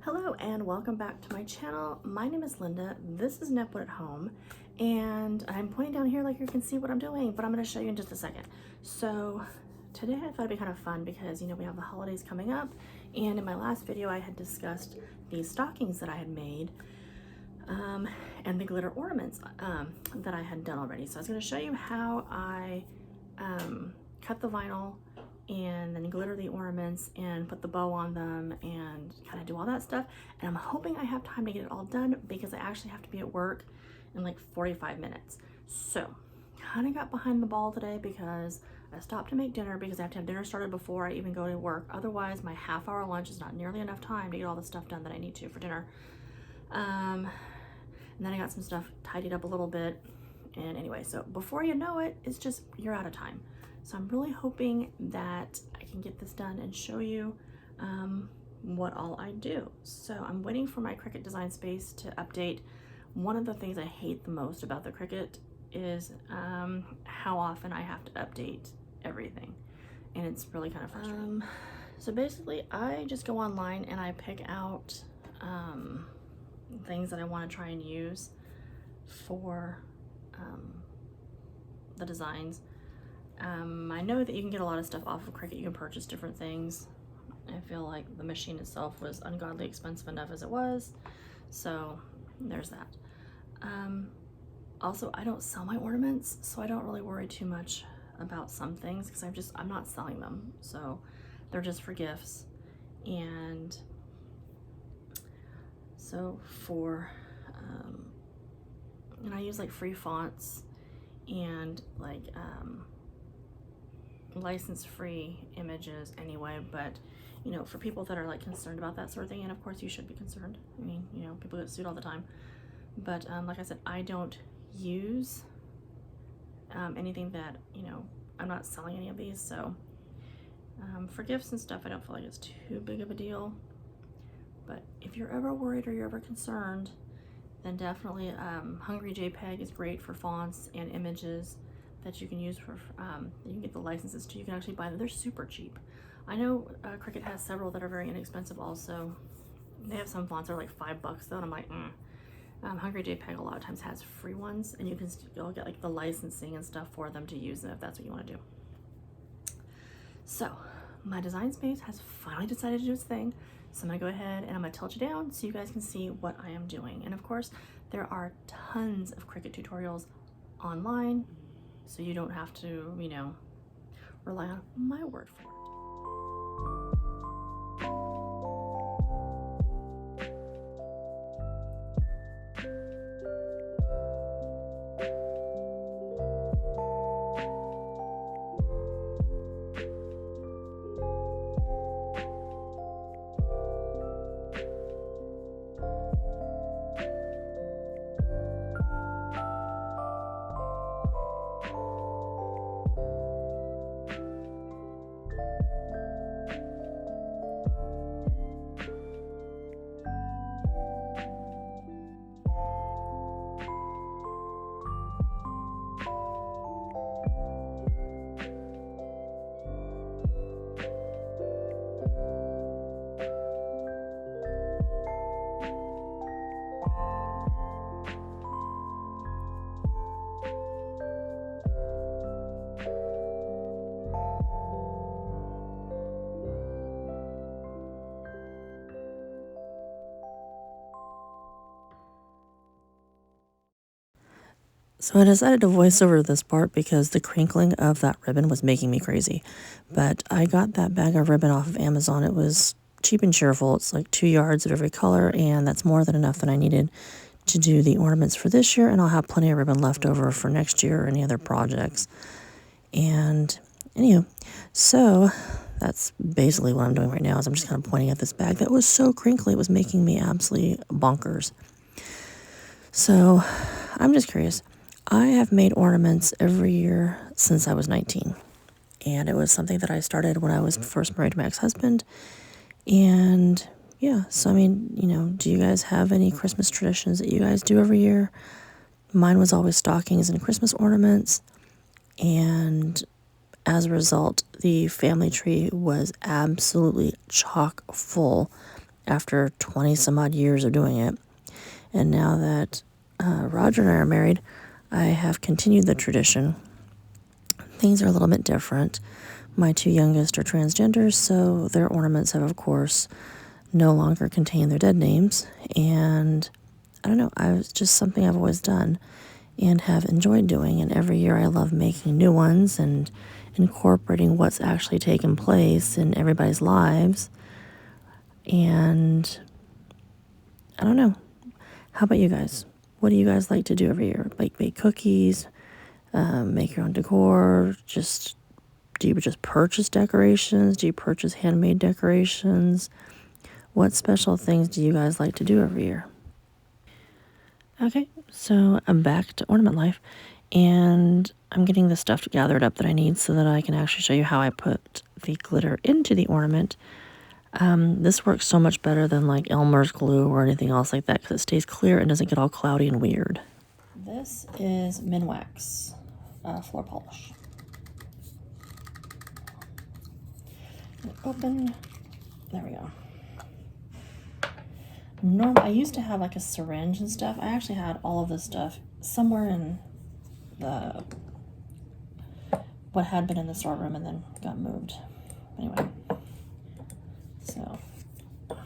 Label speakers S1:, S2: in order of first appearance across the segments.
S1: Hello and welcome back to my channel. My name is Linda. This is Nepwood at Home, and I'm pointing down here like you can see what I'm doing, but I'm going to show you in just a second. So today I thought it'd be kind of fun because we have the holidays coming up, and in my last video I had discussed these stockings that I had made and the glitter ornaments that I had done already. So I was going to show you how I cut the vinyl and then glitter the ornaments and put the bow on them and kind of do all that stuff. And I'm hoping I have time to get it all done because I actually have to be at work in like 45 minutes. So kind of got behind the ball today because I stopped to make dinner because I have to have dinner started before I even go to work. Otherwise my half-hour lunch is not nearly enough time to get all the stuff done that I need to for dinner. And then I got some stuff tidied up a little bit. And anyway, so before you know it, it's just, you're out of time. So I'm really hoping that I can get this done and show you what all I do. So I'm waiting for my Cricut design space to update. One of the things I hate the most about the Cricut is how often I have to update everything. And it's really kind of frustrating. So basically I just go online and I pick out things that I want to try and use for the designs. I know that you can get a lot of stuff off of Cricut. You can purchase different things. I feel like the machine itself was ungodly expensive enough as it was, so there's that. Also, I don't sell my ornaments, so I don't really worry too much about some things because I'm not selling them, so they're just for gifts. And so and I use like free fonts and like license-free images anyway, but for people that are like concerned about that sort of thing, and of course you should be concerned. I mean, people get sued all the time, but like I said, I don't use anything that I'm not selling any of these, so for gifts and stuff I don't feel like it's too big of a deal. But if you're ever worried or you're ever concerned, then definitely Hungry JPEG is great for fonts and images that you can use for, you can get the licenses to. You can actually buy them. They're super cheap. I know Cricut has several that are very inexpensive also. They have some fonts that are like $5 though, and I'm like, Hungry JPEG a lot of times has free ones, and you can still get like the licensing and stuff for them to use them if that's what you want to do. So my design space has finally decided to do its thing. So I'm gonna go ahead and I'm gonna tilt you down so you guys can see what I am doing. And of course, there are tons of Cricut tutorials online, so you don't have to, rely on my word for it. So I decided to voice over this part because the crinkling of that ribbon was making me crazy. But I got that bag of ribbon off of Amazon. It was cheap and cheerful. It's like 2 yards of every color, and that's more than enough that I needed to do the ornaments for this year, and I'll have plenty of ribbon left over for next year or any other projects. And anyway, so that's basically what I'm doing right now, is I'm just kind of pointing at this bag that was so crinkly. It was making me absolutely bonkers. So I'm just curious. I have made ornaments every year since I was 19, and it was something that I started when I was first married to my ex-husband. And yeah, so I mean, do you guys have any Christmas traditions that you guys do every year? Mine was always stockings and Christmas ornaments, and as a result, the family tree was absolutely chock full after 20 some odd years of doing it. And now that Roger and I are married, I have continued the tradition. Things are a little bit different. My two youngest are transgenders, so their ornaments have, of course, no longer contained their dead names. And I don't know, it's just something I've always done and have enjoyed doing. And every year I love making new ones and incorporating what's actually taken place in everybody's lives. And I don't know. How about you guys? What do you guys like to do every year? Like bake cookies, make your own decor? Do you just purchase decorations? Do you purchase handmade decorations? What special things do you guys like to do every year? Okay, so I'm back to ornament life, and I'm getting the stuff gathered up that I need so that I can actually show you how I put the glitter into the ornament. This works so much better than like Elmer's glue or anything else like that because it stays clear and doesn't get all cloudy and weird. This is Minwax floor polish. Open. There we go. I used to have like a syringe and stuff. I actually had all of this stuff somewhere in what had been in the storeroom and then got moved. Anyway, so you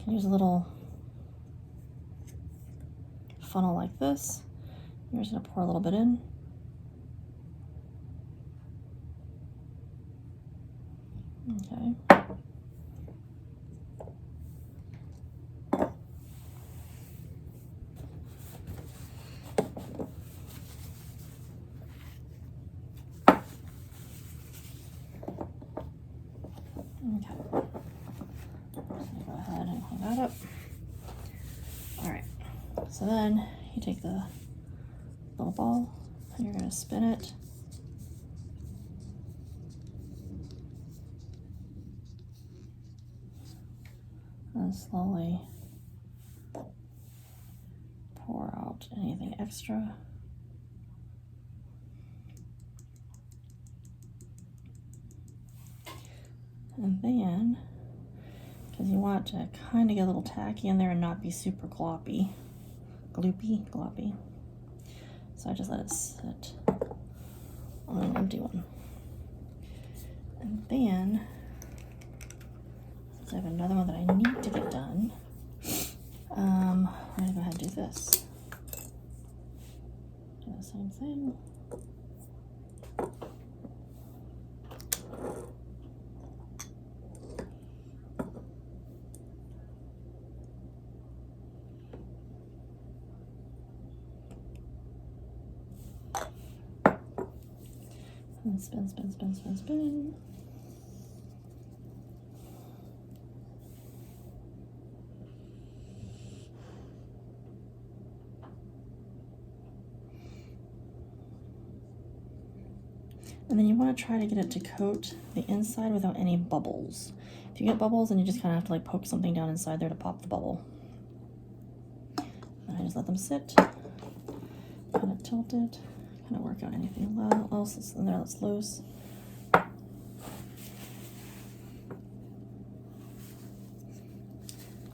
S1: can use a little funnel like this. You're just gonna pour a little bit in. Okay. Okay. Go ahead and hang that up. All right. So then you take the little ball and you're going to spin it. And slowly pour out anything extra. And then, because you want to kind of get a little tacky in there and not be super gloppy. Gloppy. So I just let it sit on an empty one. And then, since I have another one that I need to get done, I'm going to go ahead and do this. Do the same thing. And spin. And then you want to try to get it to coat the inside without any bubbles. If you get bubbles, then you just kind of have to like poke something down inside there to pop the bubble. And I just let them sit, kind of tilt it, kind of work out anything else that's in there that's loose.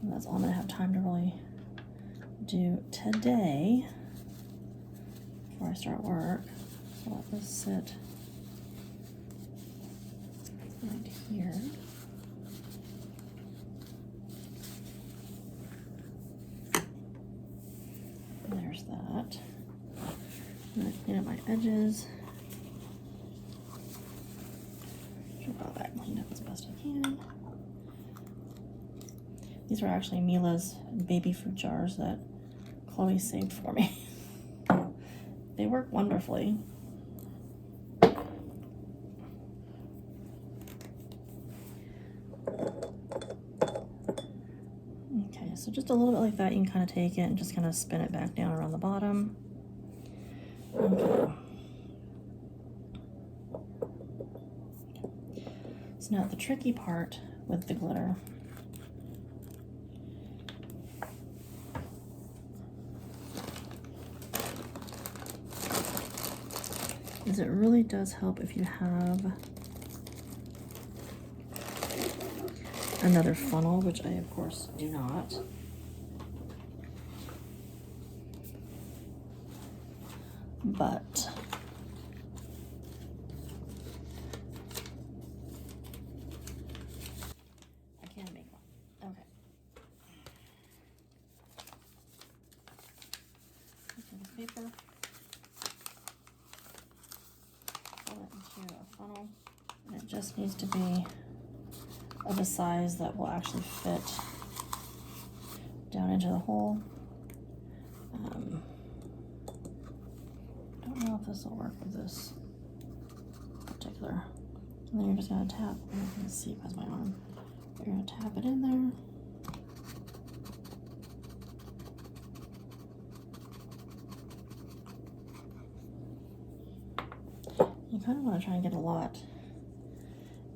S1: And that's all I'm going to have time to really do today before I start work. So let this sit right here. There's that. I'm going to clean up my edges. Get all that cleaned up as best I can. These were actually Mila's baby food jars that Chloe saved for me. They work wonderfully. Okay, so just a little bit like that, you can kind of take it and just kind of spin it back down around the bottom. Okay. So now the tricky part with the glitter is it really does help if you have another funnel, which I of course do not. But I can make one. Okay. Take this paper, pull it into a funnel, and it just needs to be of a size that will actually fit down into the hole. I don't know if this will work with this particular. And then you're just gonna tap. I'm not gonna see past my arm. You're gonna tap it in there. You kind of want to try and get a lot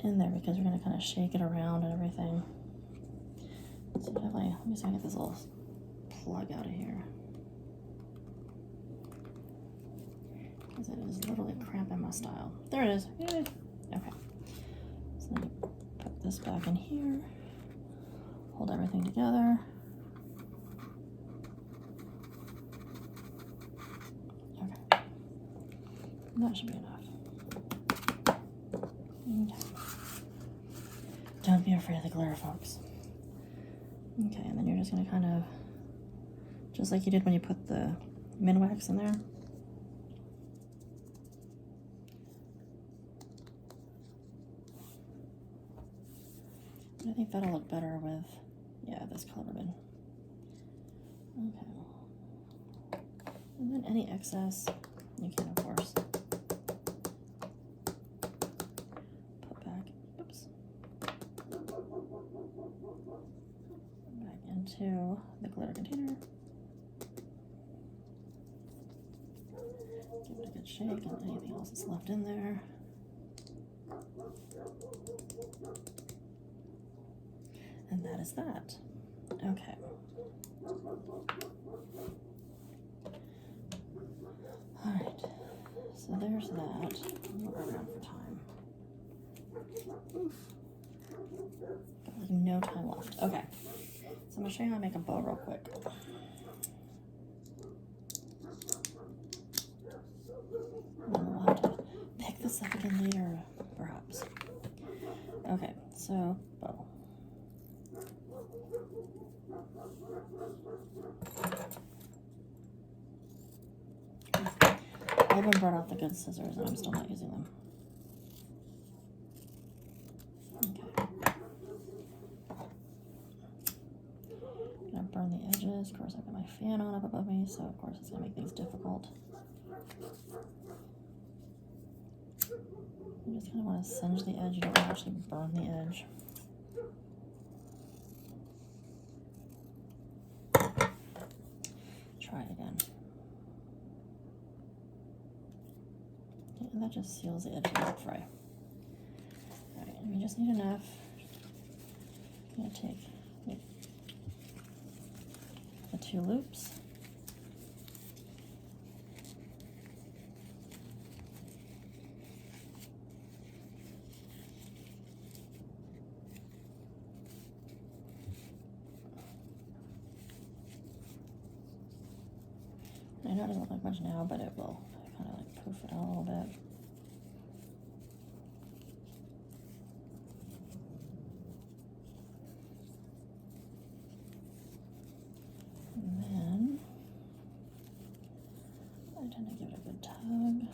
S1: in there because you're going to kind of shake it around and everything. So definitely, let me see if I can get this little plug out of here. Because it is literally cramping my style. There it is. Yay. Okay. So then you put this back in here. Hold everything together. Okay. And that should be enough. Okay. Don't be afraid of the glitter, folks. Okay, and then you're just gonna kind of, just like you did when you put the min wax in there. I think that'll look better with, yeah, this color ribbon. Okay. And then any excess, you can, of course, put back, oops, back into the glitter container. Give it a good shake, and anything else that's left in there. And that is that. Okay. All right. So there's that. We'll go around for time. Oof. Got like no time left. Okay. So I'm gonna show you how to make a bow real quick. And then we'll have to pick this up again later, perhaps. Okay. So bow. I haven't brought out the good scissors and I'm still not using them. Okay. I'm gonna burn the edges. Of course, I've got my fan on up above me, so of course it's gonna make things difficult. You just kind of want to singe the edge. You don't want to actually burn the edge. Try it again. Okay, and that just seals the edge of the fry. Alright, and you just need enough. I'm going to take the 2 loops. I know it doesn't look like much now, but it will kind of like poof it out a little bit. And then I tend to give it a good tug.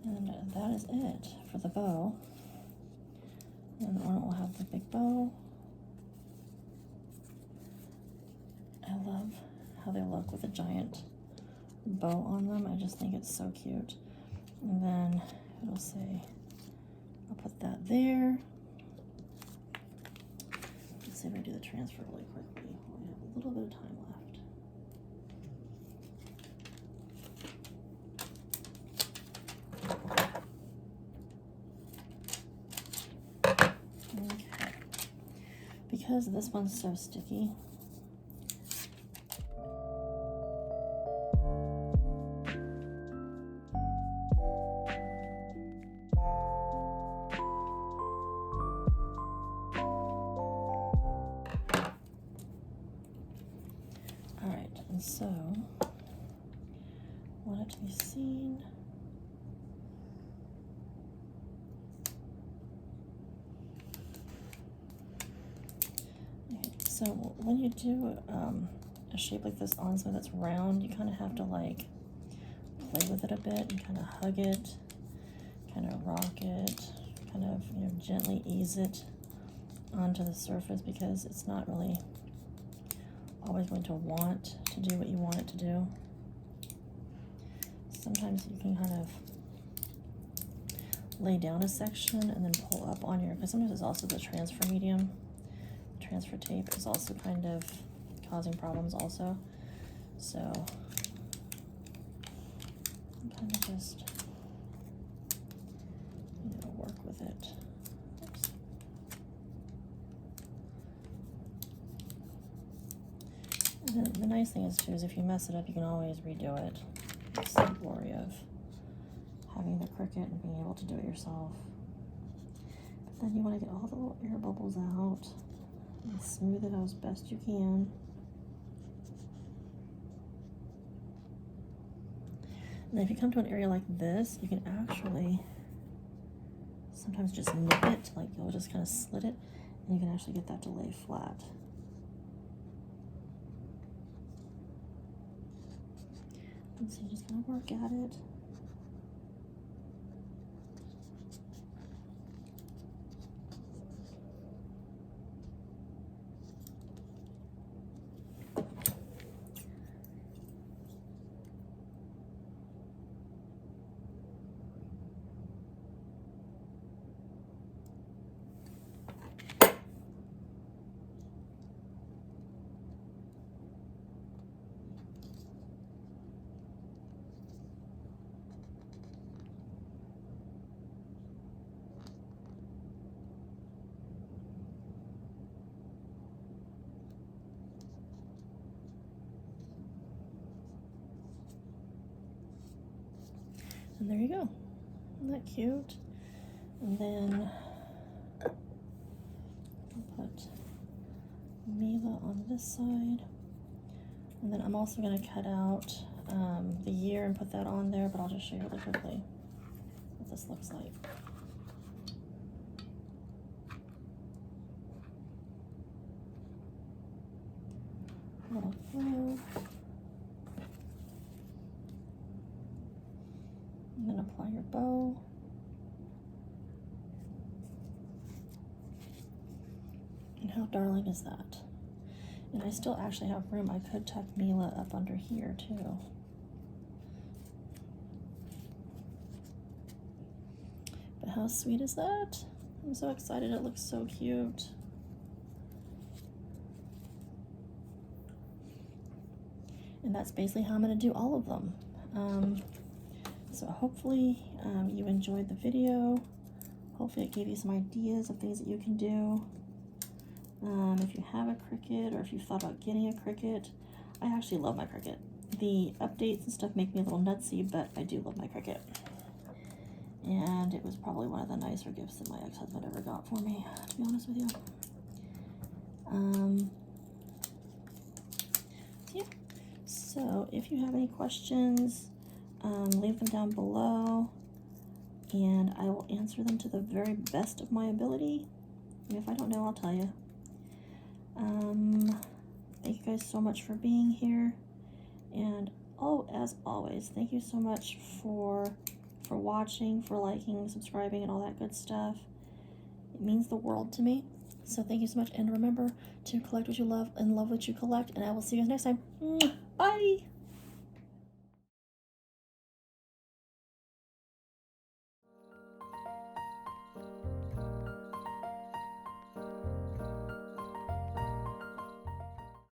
S1: And that is it for the bow. And the ornament will have the big bow. I love how they look with a giant bow on them. I just think it's so cute. And then it'll say, I'll put that there. Let's see if I do the transfer really quickly. We have a little bit of time left. because this one's so sticky, alright, and so want it to be seen. Okay, so when you do a shape like this on something that's round, you kind of have to like play with it a bit and kind of hug it, kind of rock it, kind of, you know, gently ease it onto the surface, because it's not really always going to want to do what you want it to do. Sometimes you can kind of lay down a section and then pull up on your, because sometimes it's also the transfer medium. Transfer tape is also kind of causing problems also. So kind of just, you know, work with it. Oops. And then the nice thing is too is if you mess it up, you can always redo it. It's the glory of having the Cricut and being able to do it yourself. But then you want to get all the little air bubbles out and smooth it out as best you can. And then if you come to an area like this, you can actually sometimes just nip it, like you'll just kind of slit it, and you can actually get that to lay flat. And so you just kind of work at it. And there you go. Isn't that cute? And then I'll put Mila on this side. And then I'm also going to cut out the year and put that on there, but I'll just show you really quickly what this looks like. Little glue. And then apply your bow. And how darling is that? And I still actually have room. I could tuck Mila up under here too. But how sweet is that? I'm so excited. It looks so cute. And that's basically how I'm going to do all of them. So hopefully you enjoyed the video. Hopefully it gave you some ideas of things that you can do. If you have a Cricut, or if you've thought about getting a Cricut, I actually love my Cricut. The updates and stuff make me a little nutsy, but I do love my Cricut. And it was probably one of the nicer gifts that my ex-husband ever got for me, to be honest with you. Yeah. So if you have any questions, leave them down below, and I will answer them to the very best of my ability. And if I don't know, I'll tell you. Thank you guys so much for being here, and as always, thank you so much for watching, for liking, subscribing, and all that good stuff. It means the world to me. So thank you so much, and remember to collect what you love and love what you collect, and I will see you guys next time. Bye!